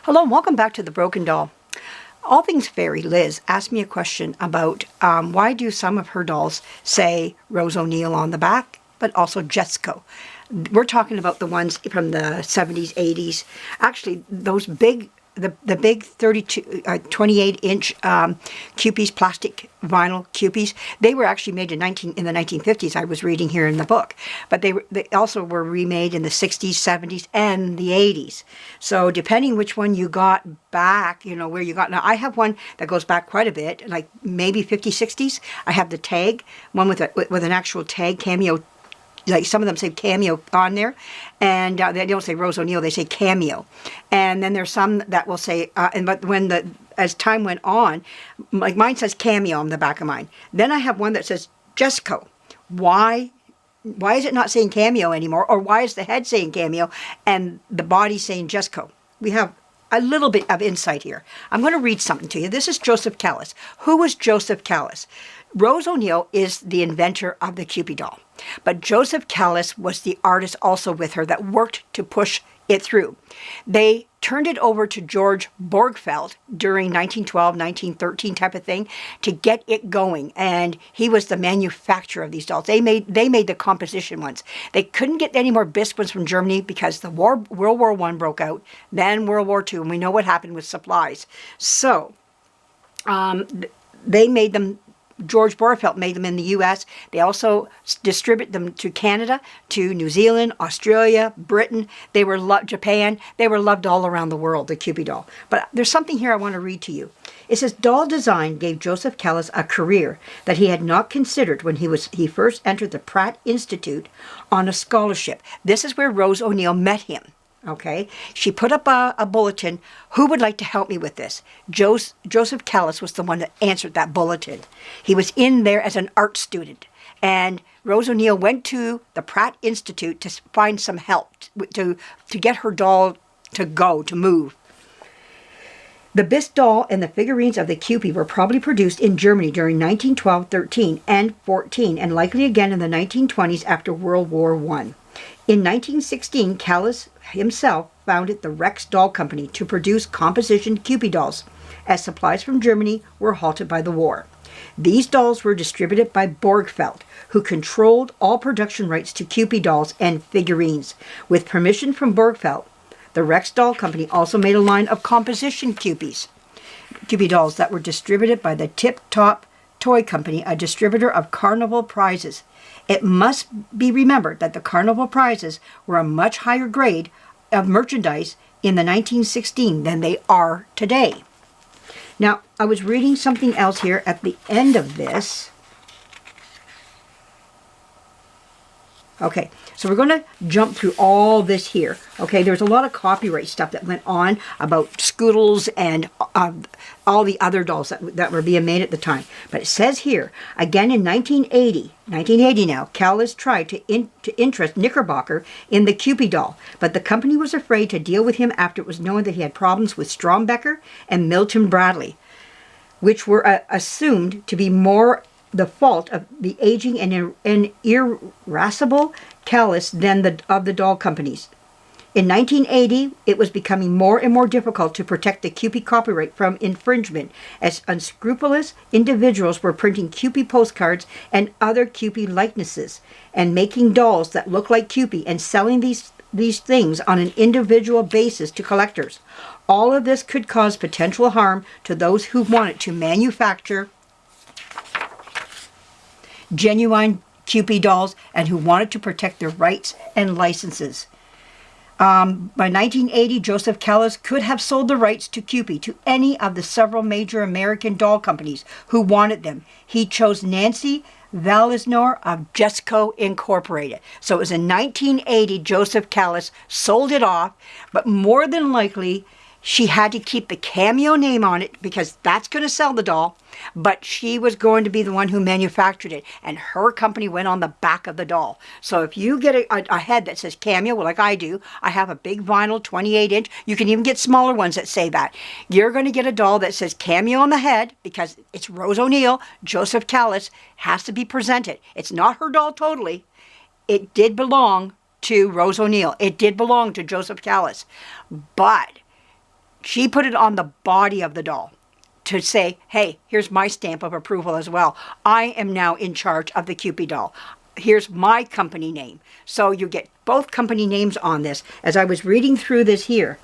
Hello and welcome back to The Broken Doll. All Things Fairy Liz asked me a question about why do some of her dolls say Rose O'Neill on the back, but also Jesco. We're talking about the ones from the 70s, 80s. Actually, those big, the big 28-inch Kewpies, plastic vinyl Kewpies, they were actually made in the 1950s, I was reading here in the book. But they also were remade in the 60s, 70s, and the 80s. So depending which one you got back, where you got. Now, I have one that goes back quite a bit, like maybe 50s, 60s. I have the tag, one with an actual tag, Cameo. Like some of them say Cameo on there, and they don't say Rose O'Neill, they say Cameo. And then there's some that will say, but as time went on, like mine says Cameo on the back of mine. Then I have one that says Jesco. Why is it not saying Cameo anymore? Or why is the head saying Cameo and the body saying Jesco? We have a little bit of insight here. I'm going to read something to you. This is Joseph Callis. Who was Joseph Callis? Rose O'Neill is the inventor of the Kewpie doll. But Joseph Callis was the artist also with her that worked to push it through. They turned it over to George Borgfeld during 1912, 1913 type of thing to get it going. And he was the manufacturer of these dolls. They made the composition ones. They couldn't get any more bisque ones from Germany because the World War I broke out, then World War II, and we know what happened with supplies. So they made them. George Borgfeld made them in the U.S. They also distribute them to Canada, to New Zealand, Australia, Britain. They were Japan. They were loved all around the world, the Kewpie doll. But there's something here I want to read to you. It says, doll design gave Joseph Callis a career that he had not considered when he first entered the Pratt Institute on a scholarship. This is where Rose O'Neill met him. Okay, she put up a bulletin. Who would like to help me with this? Joseph Callis was the one that answered that bulletin. He was in there as an art student. And Rose O'Neill went to the Pratt Institute to find some help, to get her doll to move. The bisque doll and the figurines of the Kewpie were probably produced in Germany during 1912, 13, and 14, and likely again in the 1920s after World War I. In 1916, Callis himself founded the Rex Doll Company to produce composition Kewpie dolls, as supplies from Germany were halted by the war. These dolls were distributed by Borgfeld, who controlled all production rights to Kewpie dolls and figurines. With permission from Borgfeld, the Rex Doll Company also made a line of composition Kewpie dolls that were distributed by the Tip Top Toy Company, a distributor of Carnival prizes. It must be remembered that the Carnival prizes were a much higher grade of merchandise in the 1916 than they are today. Now, I was reading something else here at the end of this. Okay, so we're going to jump through all this here. Okay, there's a lot of copyright stuff that went on about Scoodles and all the other dolls that were being made at the time. But it says here, again in 1980 now, Callis tried to interest Knickerbocker in the Kewpie doll, but the company was afraid to deal with him after it was known that he had problems with Strombecker and Milton Bradley, which were assumed to be more the fault of the aging and irascible Callis than of the doll companies. In 1980, it was becoming more and more difficult to protect the Kewpie copyright from infringement, as unscrupulous individuals were printing Kewpie postcards and other Kewpie likenesses, and making dolls that look like Kewpie and selling these things on an individual basis to collectors. All of this could cause potential harm to those who wanted to manufacture genuine Kewpie dolls and who wanted to protect their rights and licenses. By 1980, Joseph Callis could have sold the rights to Kewpie to any of the several major American doll companies who wanted them. He chose Nancy Vallisnor of Jesco Incorporated. So it was in 1980 Joseph Callis sold it off, but more than likely she had to keep the Cameo name on it because that's going to sell the doll, but she was going to be the one who manufactured it, and her company went on the back of the doll. So if you get a head that says Cameo, like I do, I have a big vinyl 28-inch. You can even get smaller ones that say that. You're going to get a doll that says Cameo on the head because it's Rose O'Neill. Joseph Callis has to be presented. It's not her doll totally. It did belong to Rose O'Neill. It did belong to Joseph Callis, but She put it on the body of the doll to say, hey, here's my stamp of approval as well. I am now in charge of the Kewpie doll. Here's my company name. So you get both company names on this. As I was reading through this here,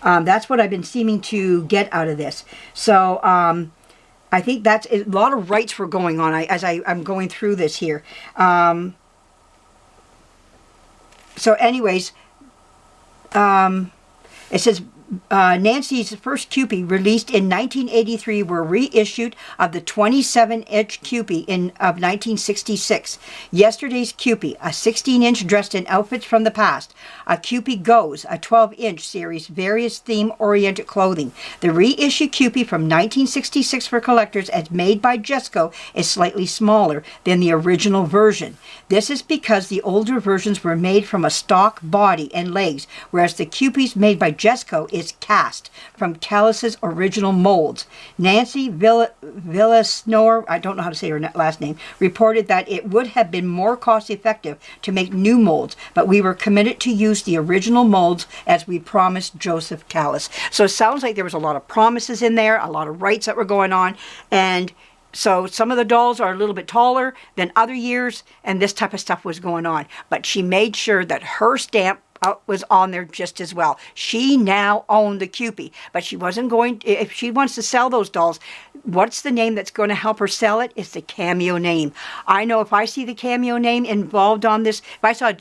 that's what I've been seeming to get out of this. So I think that's a lot of rights were going on as I'm going through this here. So anyways, it says Nancy's first Kewpie, released in 1983, were reissued of the 27-inch Kewpie of 1966. Yesterday's Kewpie, a 16-inch dressed in outfits from the past. A Kewpie Goes, a 12-inch series, various theme-oriented clothing. The reissued Kewpie from 1966 for collectors, as made by Jesco, is slightly smaller than the original version. This is because the older versions were made from a stock body and legs, whereas the Kewpies made by Jesco is cast from Callis's original molds. Nancy Villasnor, I don't know how to say her last name, reported that it would have been more cost-effective to make new molds, but we were committed to use the original molds as we promised Joseph Callis. So it sounds like there was a lot of promises in there, a lot of rights that were going on, and so some of the dolls are a little bit taller than other years, and this type of stuff was going on. But she made sure that her stamp was on there just as well. She now owned the Kewpie, but she wasn't going, if she wants to sell those dolls, what's the name that's going to help her sell it? It's the Cameo name. I know if I see the Cameo name involved on this, if I saw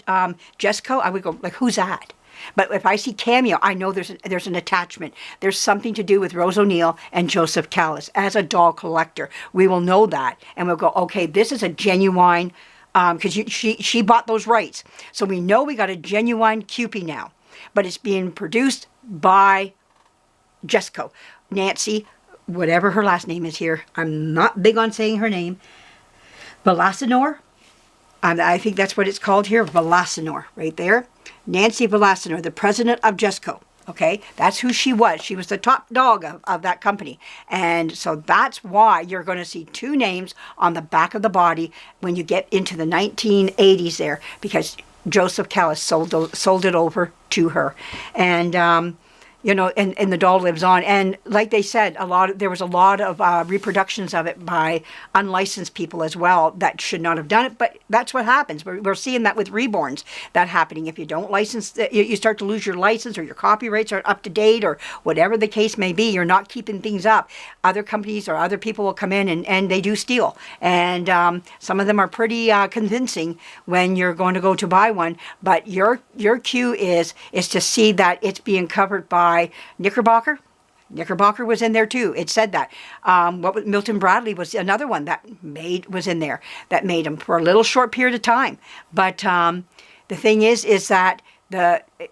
Jesco, I would go, like, who's that? But if I see Cameo, I know there's an attachment. There's something to do with Rose O'Neill and Joseph Callis. As a doll collector, we will know that, and we'll go, okay, this is a genuine, because she bought those rights. So we know we got a genuine Kewpie now, but it's being produced by Jesco. Nancy, whatever her last name is here, I'm not big on saying her name, Villasnor. I think that's what it's called here, Villasnor, right there. Nancy Villasnor, the president of Jesco. Okay, that's who she was. She was the top dog of that company. And so that's why you're going to see two names on the back of the body when you get into the 1980s there, because Joseph Callis sold it over to her. And, you know, and the doll lives on. And like they said, there was a lot of reproductions of it by unlicensed people as well that should not have done it. But that's what happens. We're seeing that with reborns, that happening. If you don't license, you start to lose your license, or your copyrights aren't up to date, or whatever the case may be. You're not keeping things up. Other companies or other people will come in and they do steal. And some of them are pretty convincing when you're going to go to buy one. But your cue is to see that it's being covered by Knickerbocker. Knickerbocker was in there too. It said that. Milton Bradley was another one that was in there, that made them for a little short period of time. But the thing is that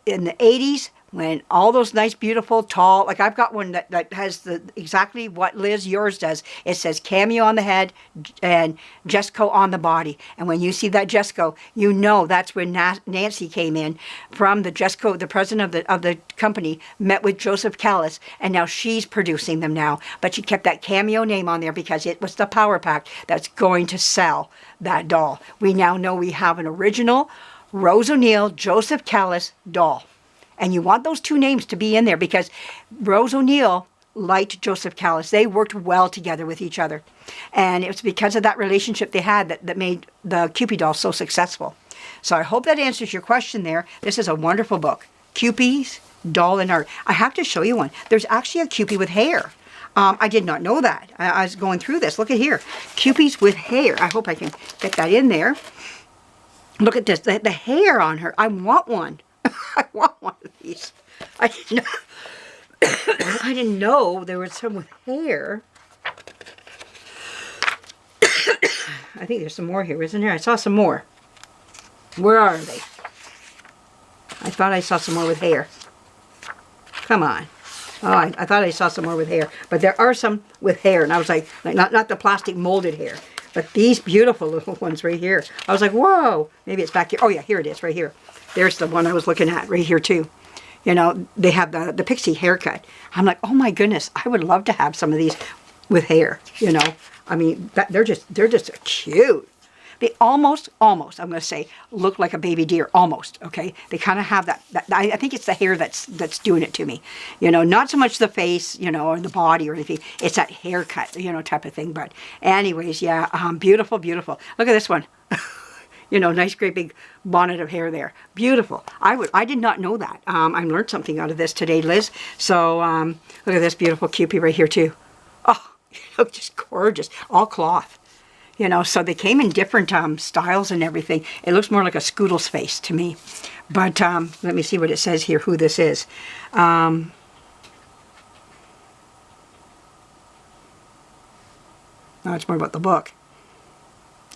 in the 80s, when all those nice, beautiful, tall, like I've got one that has exactly what Liz, yours does. It says Cameo on the head and Jesco on the body. And when you see that Jesco, you know that's when Nancy came in from the Jesco, the president of the company, met with Joseph Callis, and now she's producing them now. But she kept that Cameo name on there because it was the power pack that's going to sell that doll. We now know we have an original Rose O'Neill, Joseph Callis doll. And you want those two names to be in there because Rose O'Neill liked Joseph Callis. They worked well together with each other. And it was because of that relationship they had that made the Kewpie doll so successful. So I hope that answers your question there. This is a wonderful book. Kewpie's Doll and Art. I have to show you one. There's actually a Kewpie with hair. I did not know that. I was going through this. Look at here. Kewpies with hair. I hope I can get that in there. Look at this. The hair on her. I want one. I want one of these. I didn't know there was some with hair. I think there's some more here, isn't there? I saw some more. Where are they? I thought I saw some more with hair. Come on. Oh, I thought I saw some more with hair. But there are some with hair. And I was like not the plastic molded hair, but these beautiful little ones right here. I was like, whoa. Maybe it's back here. Oh, yeah, here it is, right here. There's the one I was looking at right here, too. You know, they have the pixie haircut. I'm like, oh, my goodness. I would love to have some of these with hair, you know. I mean, they're just cute. They almost, I'm going to say, look like a baby deer, almost, okay? They kind of have that I think it's the hair that's doing it to me. You know, not so much the face, you know, or the body or anything. It's that haircut, you know, type of thing. But anyways, yeah, beautiful, beautiful. Look at this one. You know, nice great big bonnet of hair there. Beautiful. I did not know that. I learned something out of this today, Liz. So look at this beautiful Kewpie right here too. Oh, you know, just gorgeous. All cloth. You know, so they came in different styles and everything. It looks more like a Scoodle's face to me. But let me see what it says here, who this is. No, it's more about the book.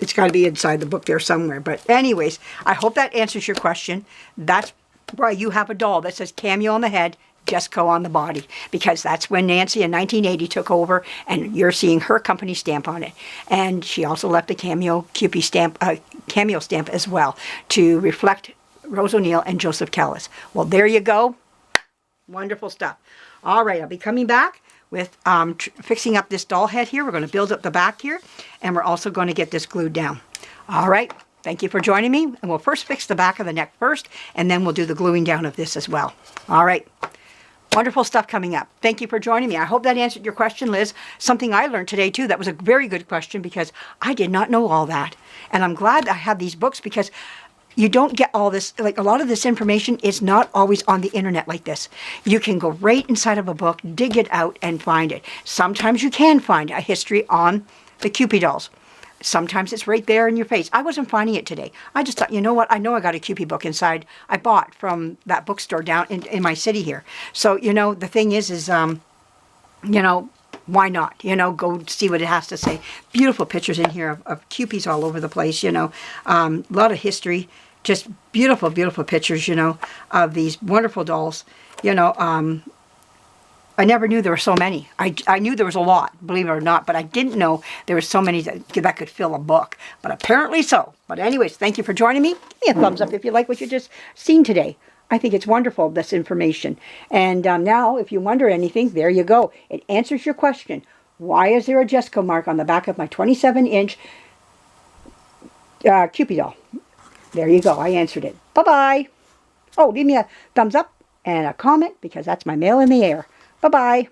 It's got to be inside the book there somewhere. But anyways, I hope that answers your question. That's why you have a doll that says Cameo on the head, Jesco on the body. Because that's when Nancy in 1980 took over, and you're seeing her company stamp on it. And she also left the Cameo Kewpie stamp, Cameo stamp as well, to reflect Rose O'Neill and Joseph Kellis. Well, there you go. Wonderful stuff. All right, I'll be coming back with fixing up this doll head here. We're going to build up the back here, and we're also going to get this glued down. All right, thank you for joining me, and we'll first fix the back of the neck first, and then we'll do the gluing down of this as well. All right, wonderful stuff coming up. Thank you for joining me. I hope that answered your question, Liz. Something I learned today, too. That was a very good question, because I did not know all that, and I'm glad I have these books, because you don't get all this, like a lot of this information is not always on the internet like this. You can go right inside of a book, dig it out, and find it. Sometimes you can find a history on the Kewpie dolls. Sometimes it's right there in your face. I wasn't finding it today. I just thought, you know what? I know I got a Kewpie book inside. I bought from that bookstore down in my city here. So, you know, the thing is you know, why not? You know, go see what it has to say. Beautiful pictures in here of Kewpies all over the place, you know. A lot of history. Just beautiful, beautiful pictures, you know, of these wonderful dolls. You know, I never knew there were so many. I knew there was a lot, believe it or not, but I didn't know there were so many that could fill a book. But apparently so. But anyways, thank you for joining me. Give me a thumbs up if you like what you just seen today. I think it's wonderful, this information. And now, if you wonder anything, there you go. It answers your question. Why is there a Jesco mark on the back of my 27-inch Kewpie doll? There you go. I answered it. Bye-bye. Oh, leave me a thumbs up and a comment, because that's my mail in the air. Bye-bye.